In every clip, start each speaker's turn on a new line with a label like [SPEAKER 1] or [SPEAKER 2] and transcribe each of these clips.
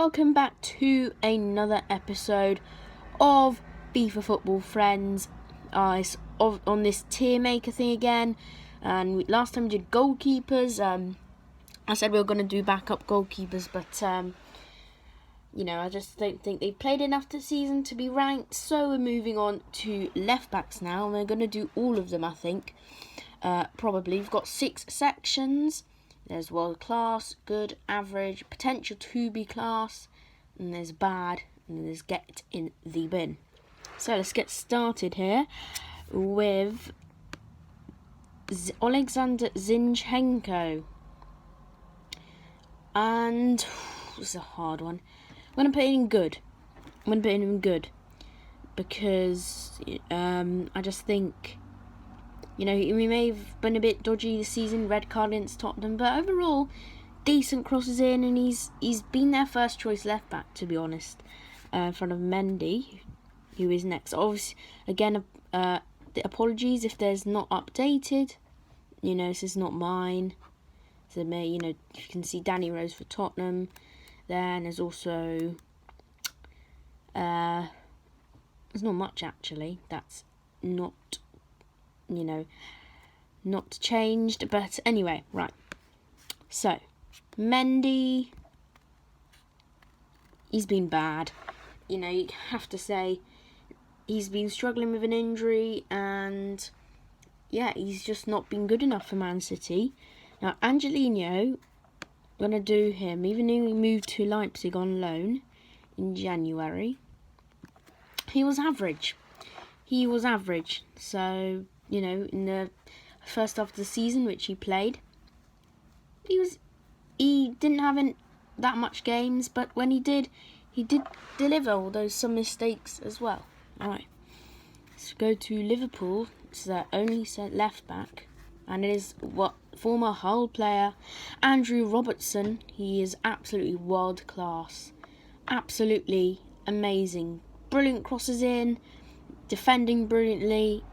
[SPEAKER 1] welcome back to another episode of FIFA Football Friends. It's on this tier maker thing again, and last time we did goalkeepers. I said we were going to do backup goalkeepers, but I just don't think they've played enough this season to be ranked. So we're moving on to left backs now, and we're going to do all of them. I think probably we've got 6 sections. There's world class, good, average, potential to be class, and there's bad, and there's get in the bin. So let's get started here with Alexander Zinchenko. And this is a hard one. I'm going to put it in good. Because I just think, we may have been a bit dodgy this season, red card against Tottenham, but overall, decent crosses in, and he's been their first choice left back, to be honest, in front of Mendy, who is next. Obviously, again, the apologies if there's not updated. This is not mine. So you can see Danny Rose for Tottenham. Then there's also there's not much actually. That's not not changed, but anyway, right. So, Mendy, he's been bad. You have to say, he's been struggling with an injury, and he's just not been good enough for Man City. Now, Angelino, I'm going to do him, even though he moved to Leipzig on loan in January. He was average. So, in the first half of the season, which he played, he didn't have that much games, but when he did deliver, although some mistakes as well. Alright, let's go to Liverpool. It's their only left back, and it is former Hull player Andrew Robertson. He is absolutely world class, absolutely amazing, brilliant crosses in, defending brilliantly,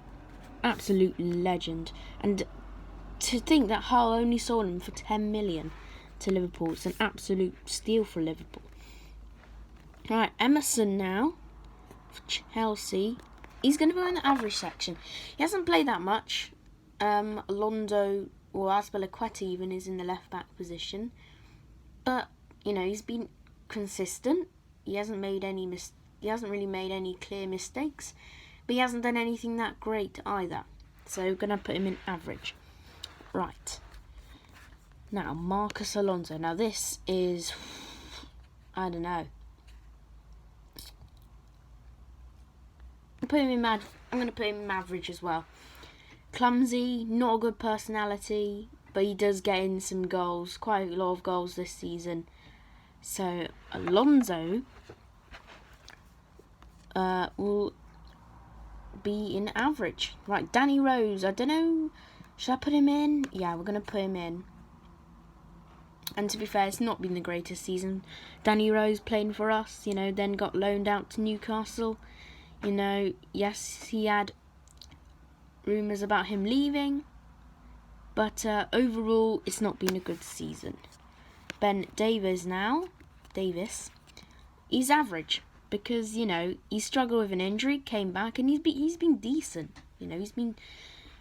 [SPEAKER 1] absolute legend. And to think that Hull only sold him for 10 million to Liverpool, it's an absolute steal for Liverpool. Right, Emerson now for Chelsea. He's going to go in the average section. He hasn't played that much. Alonso or Azpilicueta even is in the left back position, but he's been consistent. He hasn't really made any clear mistakes, but he hasn't done anything that great either. So we're going to put him in average. Right. Now, Marcos Alonso. Now, this is, I don't know. I'm going to put him in average as well. Clumsy, not a good personality, but he does get in some goals, quite a lot of goals this season. So, Alonso will be in average. Right, Danny Rose, I don't know, should I put him in? Yeah, we're going to put him in. And to be fair, it's not been the greatest season. Danny Rose playing for us, then got loaned out to Newcastle. Yes, he had rumours about him leaving, but overall, it's not been a good season. Ben Davies now, he's average. Because he struggled with an injury, came back, and he's been decent.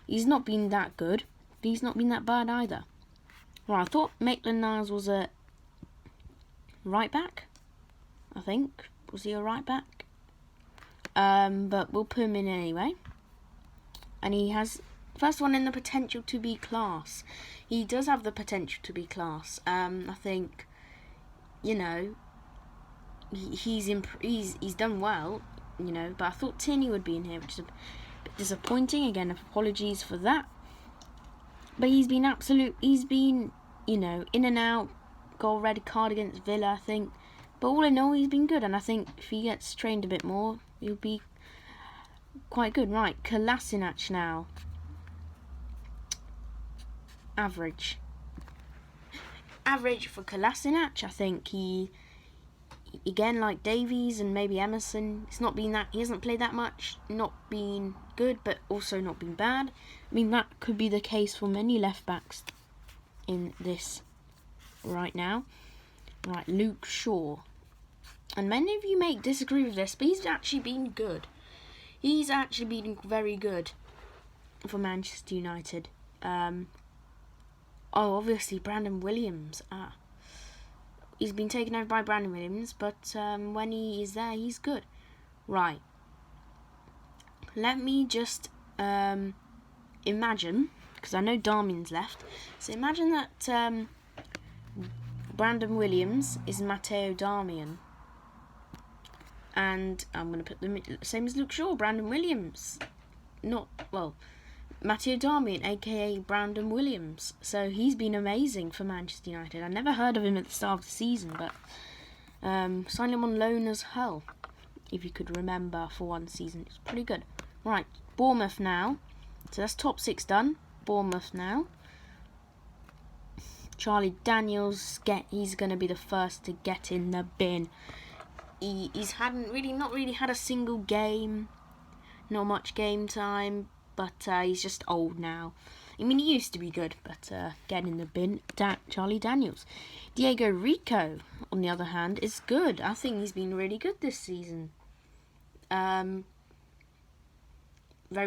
[SPEAKER 1] He's not been that good, but he's not been that bad either. Well, I thought Maitland-Niles was a right back. I think was he a right back? But we'll put him in anyway. And he has first one in the potential to be class. He does have the potential to be class. I think he's done well, but I thought Tierney would be in here, which is a bit disappointing. Again, apologies for that. But he's been in and out, got a red card against Villa, I think. But all in all, he's been good, and I think if he gets trained a bit more, he'll be quite good. Right, Kolasinac now. Average for Kolasinac. I think he, again, like Davies and maybe Emerson, he hasn't played that much, not been good, but also not been bad. I mean, that could be the case for many left backs in this right now. Right, Luke Shaw. And many of you may disagree with this, but he's actually been good. He's actually been very good for Manchester United. Obviously Brandon Williams. He's been taken over by Brandon Williams, but when he is there, he's good. Right. Let me just imagine, because I know Darmian's left. So imagine that Brandon Williams is Matteo Darmian. And I'm going to put them same as Luke Shaw, Brandon Williams. Matteo Darmian, aka Brandon Williams. So he's been amazing for Manchester United. I never heard of him at the start of the season, but signed him on loan as Hull, if you could remember, for one season. It's pretty good. Right, Bournemouth now. So that's top 6 done. Bournemouth now. Charlie Daniels, he's going to be the first to get in the bin. He's not really had a single game, not much game time, but he's just old now. I mean, he used to be good, but getting in the bin. Charlie Daniels. Diego Rico, on the other hand, is good. I think he's been really good this season. Very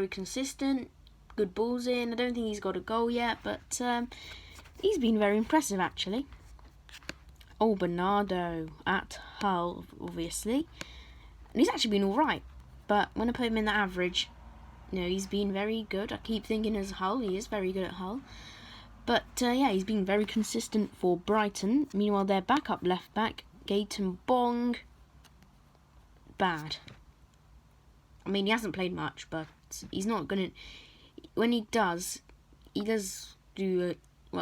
[SPEAKER 1] consistent, good balls in. I don't think he's got a goal yet, but he's been very impressive, actually. Bernardo at Hull, obviously. And he's actually been alright. But when I put him in the average, he's been very good. I keep thinking as Hull, he is very good at Hull. But he's been very consistent for Brighton. Meanwhile, their backup left back, Gaëtan Bong, bad. I mean, he hasn't played much, but he's not going to... When he does do...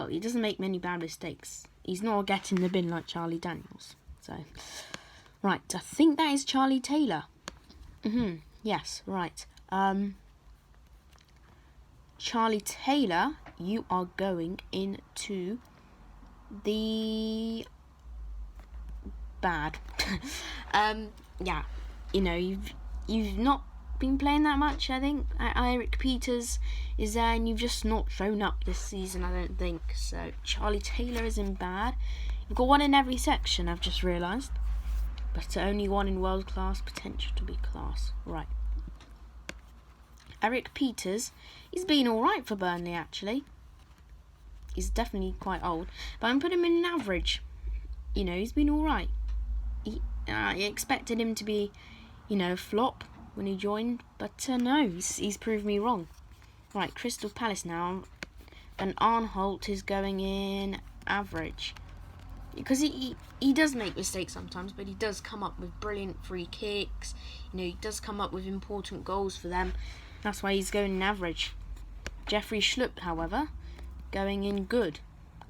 [SPEAKER 1] he doesn't make many bad mistakes. He's not getting the bin like Charlie Daniels. So, right, I think that is Charlie Taylor. Yes, right. Charlie Taylor, you are going into the bad. You've not been playing that much, I think. Eric Peters is there, and you've just not shown up this season, I don't think. So Charlie Taylor is in bad. You've got one in every section, I've just realised, but only one in world class, potential to be class. Right. Eric Peters, he's been alright for Burnley, actually. He's definitely quite old, but I'm putting him in an average. He's been alright. I expected him to be, flop when he joined, but no, he's proved me wrong. Right, Crystal Palace now, and Arnholt is going in average, because he does make mistakes sometimes, but he does come up with brilliant free kicks. He does come up with important goals for them. That's why he's going in average. Jeffrey Schlupp, however, going in good.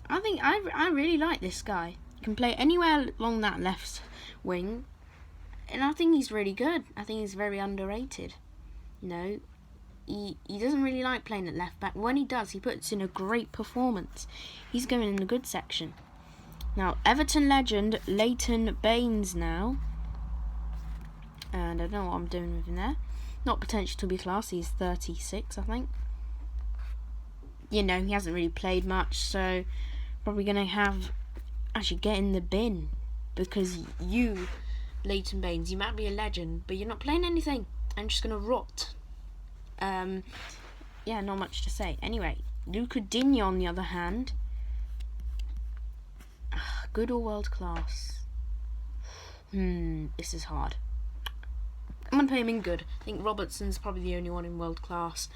[SPEAKER 1] I think I really like this guy. He can play anywhere along that left wing. And I think he's really good. I think he's very underrated. He doesn't really like playing at left back. When he does, he puts in a great performance. He's going in the good section. Now, Everton legend Leighton Baines now. And I don't know what I'm doing with him there. Not potential to be class. He's 36, I think. He hasn't really played much, so probably going to have... Actually, get in the bin. Because Leighton Baines, you might be a legend, but you're not playing anything. I'm just going to rot. Not much to say. Anyway, Luca Digne, on the other hand. Good or world class? This is hard. I'm going to put him in good. I think Robertson's probably the only one in world class.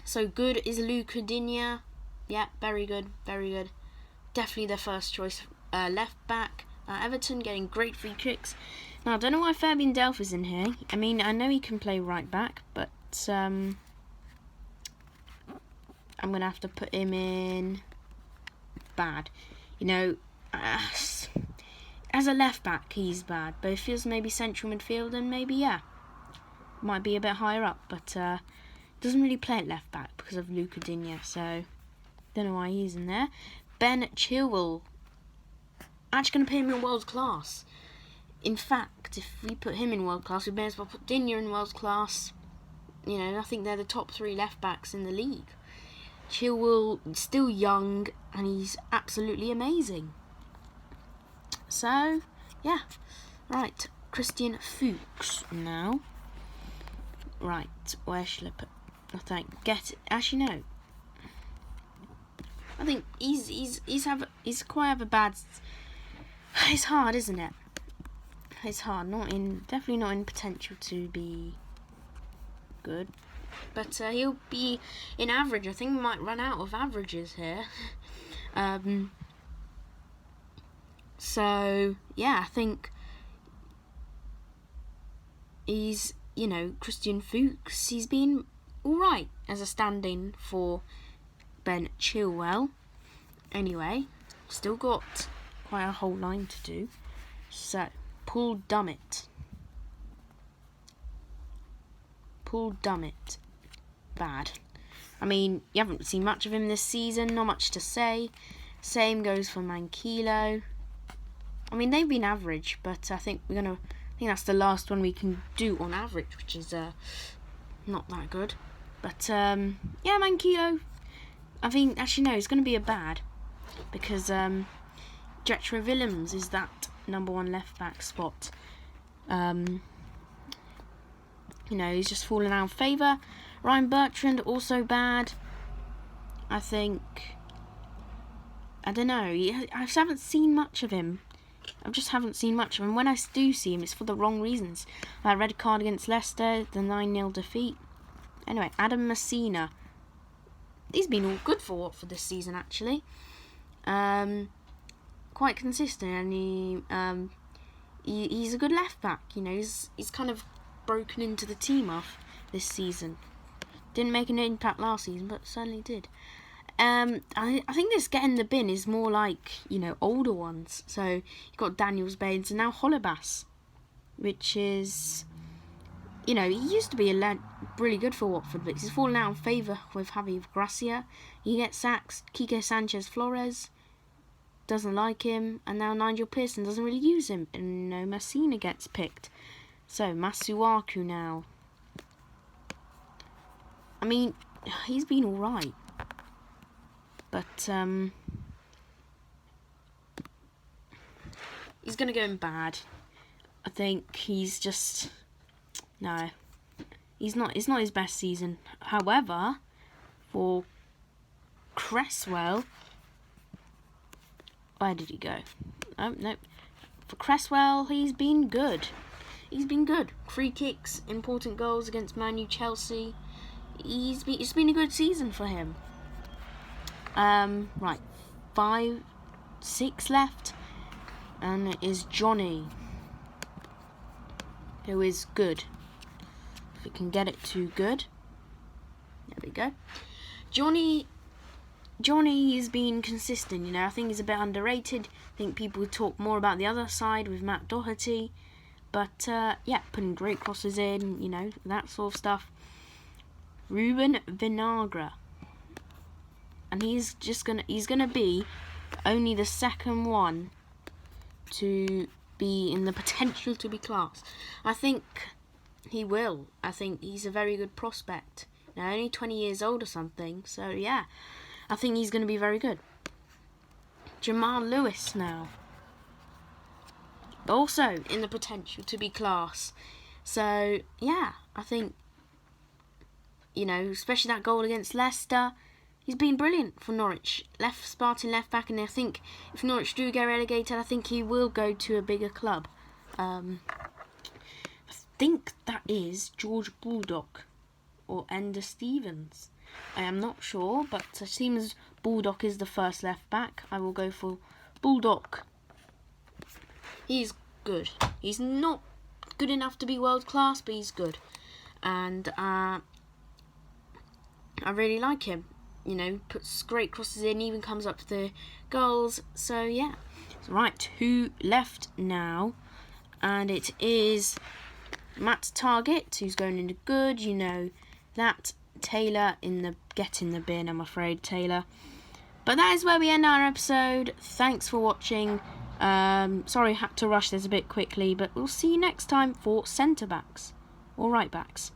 [SPEAKER 1] So good is Luca Digne. Yeah, very good, very good. Definitely their first choice left back. Everton getting great free kicks. Now, I don't know why Fabian Delph is in here. I mean, I know he can play right back, but I'm going to have to put him in bad. As a left back, he's bad. But if he was maybe central midfield, then maybe, might be a bit higher up. But doesn't really play at left back because of Luca Digne, so don't know why he's in there. Ben Chilwell. Actually going to put him in world class. In fact, if we put him in world class, we may as well put Digne in world class. I think they're the top 3 left backs in the league. Chilwell, still young, and he's absolutely amazing. So, yeah. Right, Christian Fuchs now. Right, where shall I put? I think actually no. I think he's quite have a bad. It's hard, isn't it? It's hard. Definitely not in potential to be good, but he'll be in average. I think we might run out of averages here. So yeah, I think he's, Christian Fuchs, he's been alright as a stand-in for Ben Chilwell. Anyway, still got quite a whole line to do. So, Paul Dummett. Bad. I mean, you haven't seen much of him this season, not much to say. Same goes for Manquillo. I mean, they've been average, but I think that's the last one we can do on average, which is not that good. But yeah, Manquillo, I think actually no, it's going to be a bad, because Jetro Willems is that number one left back spot. He's just fallen out of favour. Ryan Bertrand also bad. I don't know. I just haven't seen much of him. When I do see him, it's for the wrong reasons. That red card against Leicester, the 9-0 defeat. Anyway, Adam Messina. He's been all good for Watford this season, actually. Quite consistent, and he's a good left back. He's kind of broken into the team off this season. Didn't make an impact last season, but certainly did. I think this get in the bin is more like, older ones. So you've got Daniels, Baines, and now Holebas, which is, he used to be really good for Watford, but he's fallen out of favour with Javi Gracia. He gets sacked. Quique Sanchez Flores doesn't like him, and now Nigel Pearson doesn't really use him, and Messina gets picked. So Masuaku now. I mean, he's been alright. But he's going to go in bad. I think he's just... No. It's not his best season. However, for Cresswell... Where did he go? Oh, no. For Cresswell, he's been good. Free kicks, important goals against Man U, Chelsea. It's been a good season for him. Right, 6 left, and it is Johnny, who is good. If we can get it to good, there we go. Johnny has been consistent. I think he's a bit underrated. I think people would talk more about the other side with Matt Doherty, but yeah, putting great crosses in, that sort of stuff. Ruben Vinagre. And he's gonna be only the second one to be in the potential to be class. I think he will. I think he's a very good prospect. Now, only 20 years old or something. So yeah, I think he's gonna be very good. Jamal Lewis now, also in the potential to be class. So yeah, I think especially that goal against Leicester. He's been brilliant for Norwich. Starting left back, and I think if Norwich do get relegated, I think he will go to a bigger club. I think that is George Baldock or Ender Stevens. I am not sure, but it seems Baldock is the first left back. I will go for Baldock. He's good. He's not good enough to be world class, but he's good. And I really like him. Puts great crosses in, even comes up to the goals. So yeah. Right, who left now? And it is Matt Targett, who's going into good. That Taylor get in the bin, I'm afraid, Taylor. But that is where we end our episode. Thanks for watching. Sorry I had to rush this a bit quickly, but we'll see you next time for centre backs or right backs.